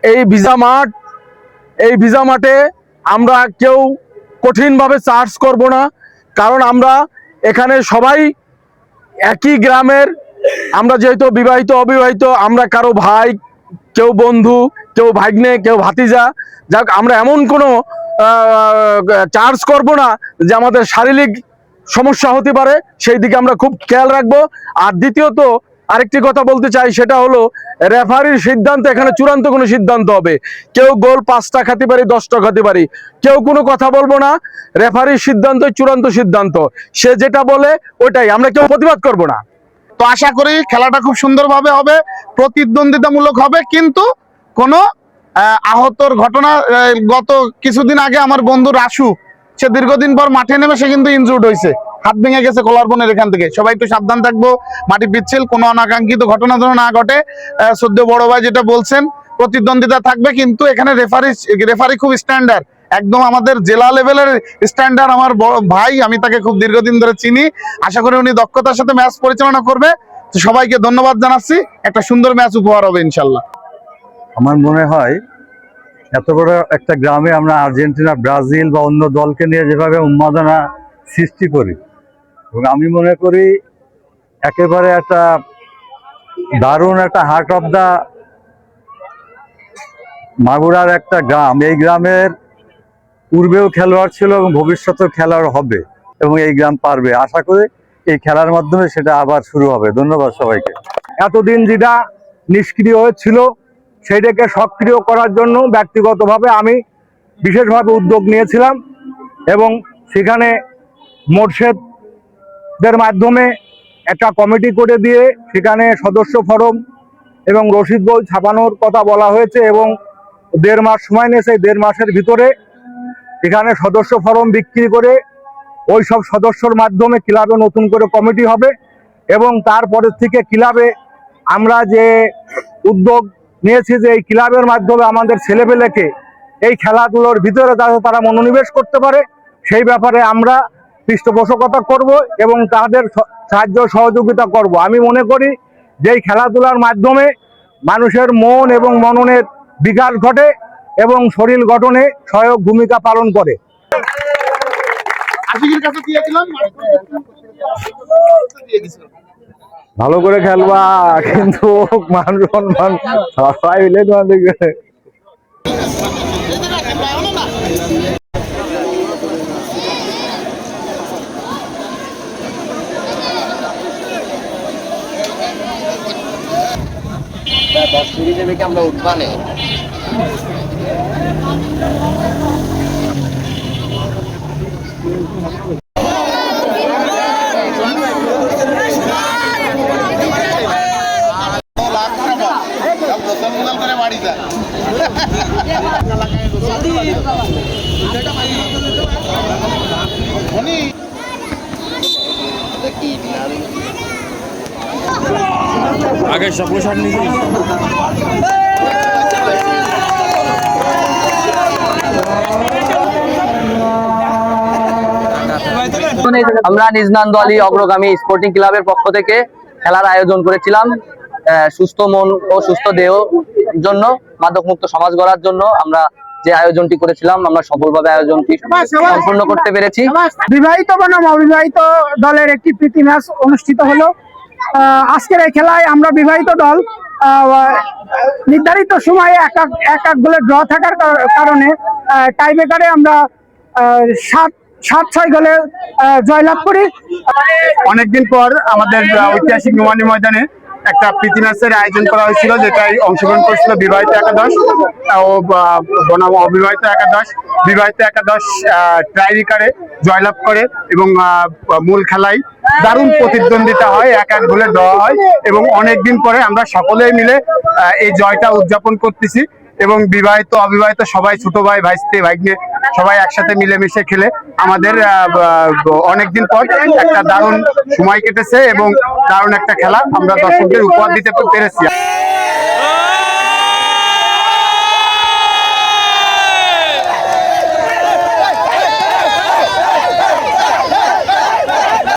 এই ভিসা মাঠে আমরা কেউ কঠিনভাবে চার্জ করব না, কারণ আমরা এখানে সবাই একই গ্রামের। আমরা যেহেতু বিবাহিত অবিবাহিত, আমরা কারো ভাই, কেউ বন্ধু, কেউ ভাগ্নে, কেউ ভাতিজা, যাক আমরা এমন কোনো চার্জ করব না যে আমাদের শারীরিক সমস্যা হতে পারে, সেই দিকে আমরা খুব খেয়াল রাখবো। আর দ্বিতীয়ত আরেকটি কথা বলতে চাই, সেটা হলো রেফারির সিদ্ধান্ত এখানে চূড়ান্ত কোনো সিদ্ধান্ত হবে। কেউ গোল 5টা খেতে পারি, 10টা খেতে পারি, কেউ কোনো কথা বলবো না। রেফারির সিদ্ধান্ত চূড়ান্ত সিদ্ধান্ত, সে যেটা বলে ওটাই, আমরা কেউ প্রতিবাদ করব না। তো আশা করি খেলাটা খুব সুন্দরভাবে হবে, প্রতিদ্বন্দ্বিতামূলক হবে, কিন্তু কোনো আহতর ঘটনা। গত কিছুদিন আগে আমার বন্ধু রাসু, সে দীর্ঘদিন পর মাঠে নেমে সে কিন্তু ইনজুর্ড হয়েছে, হাত ভেঙে গেছে কলার বোনের এখান থেকে। সবাই একটু সাবধান থাকবো, মাটি পিচ্ছিল, কোনো অনাকাঙ্ক্ষিত ঘটনা যেন না ঘটে। সদ্য বড় ভাই যেটা বলছেন, প্রতিদ্বন্দ্বিতা থাকবে, কিন্তু এখানে রেফারি খুব স্ট্যান্ডার্ড, একদম আমাদের জেলা লেভেলের স্ট্যান্ডার্ড। আমার বড় ভাই, আমি তাকে খুব দীর্ঘদিন ধরে চিনি, আশা করি উনি দক্ষতার সাথে ম্যাচ পরিচালনা করবে। তো সবাইকে ধন্যবাদ জানাচ্ছি, একটা সুন্দর ম্যাচ উপহার হবে ইনশাল্লাহ। আমার মনে হয় এত বড় একটা গ্রামে আমরা আর্জেন্টিনা, ব্রাজিল বা অন্য দলকে নিয়ে যেভাবে উন্মাদনা সৃষ্টি করি, এবং আমি মনে করি একেবারে একটা দারুণ একটা হার্ট অফ দা মাগুরার একটা গ্রাম। এই গ্রামের পূর্বেও খেলোয়াড় ছিল এবং ভবিষ্যতেও খেলোয়াড় হবে, এবং এই গ্রাম পারবে। আশা করি এই খেলার মাধ্যমে সেটা আবার শুরু হবে। ধন্যবাদ সবাইকে। এতদিন যেটা নিষ্ক্রিয় হয়েছিল সেটাকে সক্রিয় করার জন্য ব্যক্তিগতভাবে আমি বিশেষভাবে উদ্যোগ নিয়েছিলাম, এবং সেখানে মোর্শেদদের মাধ্যমে একটা কমিটি করে দিয়ে সেখানে সদস্য ফরম এবং রসিদ বই ছাপানোর কথা বলা হয়েছে, এবং 1.5 মাস সময় নিয়েছে। 1.5 মাসের ভিতরে এখানে সদস্য ফরম বিক্রি করে ওই সব সদস্যর মাধ্যমে ক্লাবে নতুন করে কমিটি হবে, এবং তারপরের থেকে ক্লাবে আমরা যে উদ্যোগ নিয়েছি যে এই ক্লাবের মাধ্যমে আমাদের ছেলেপেলেকে এই খেলাধুলোর ভিতরে যাতে তারা মনোনিবেশ করতে পারে, সেই ব্যাপারে আমরা পৃষ্ঠপোষকতা করব এবং তাদের সাহায্য সহযোগিতা করব। আমি মনে করি যে এই খেলাধুলার মাধ্যমে মানুষের মন এবং মননের বিকাশ ঘটে এবং শরীর গঠনে সহায়ক ভূমিকা পালন করে। ভালো করে খেলবা, কিন্তু মান সম্মান সবাই মিলে তোমাদের আমরা উঠবানে বাড়ি যায় আগে সব পোশাক নিয়ে আমরা নিজনান্দোয়ালি অগ্রগামী স্পোর্টিং ক্লাবের পক্ষ থেকে খেলার আয়োজন করেছিলাম। সুস্থ মন ও সুস্থ দেহ জন্য, মাদকমুক্ত সমাজ গড়ার জন্য আমরা যে আয়োজনটি করেছিলাম, আমরা সফলভাবে আয়োজনটি সম্পূর্ণ করতে পেরেছি। বিবাহিত বনাম অবিবাহিত দলের একটি প্রীতি ম্যাচ অনুষ্ঠিত হলো। আজকের এই খেলায় আমরা বিবাহিত দল নির্ধারিত সময়ে এক গোলে ড্র থাকার কারণে টাইব্রেকারে আমরা 7-6 গোলে জয়লাভ করি। অনেকদিন পর আমাদের ঐতিহাসিক নোমানী ময়দানে একটা প্রীতি ম্যাচের আয়োজন করা হয়েছিল, যেটাই অংশগ্রহণ করেছিল বিবাহিত একাদশ ও বনাম অবিবাহিত একাদশ। বিবাহিত একাদশ টাইব্রেকারে জয়লাভ করে এবং মূল খেলায় দারুণ প্রতিদ্বন্দ্বিতা হয়, 1-1 গোলে দেওয়া হয়, এবং অনেকদিন পরে আমরা সকলেই মিলে এই জয়টা উদযাপন করতেছি। এবং বিবাহিত অবিবাহিত সবাই, ছোট ভাই, ভাইস্তে, ভাগ্নে সবাই একসাথে মিলেমিশে খেলে আমাদের অনেকদিন পর একটা দারুণ সময় কেটেছে এবং দারুণ একটা খেলা আমরা দর্শকদের উপহার দিতে পেরেছি।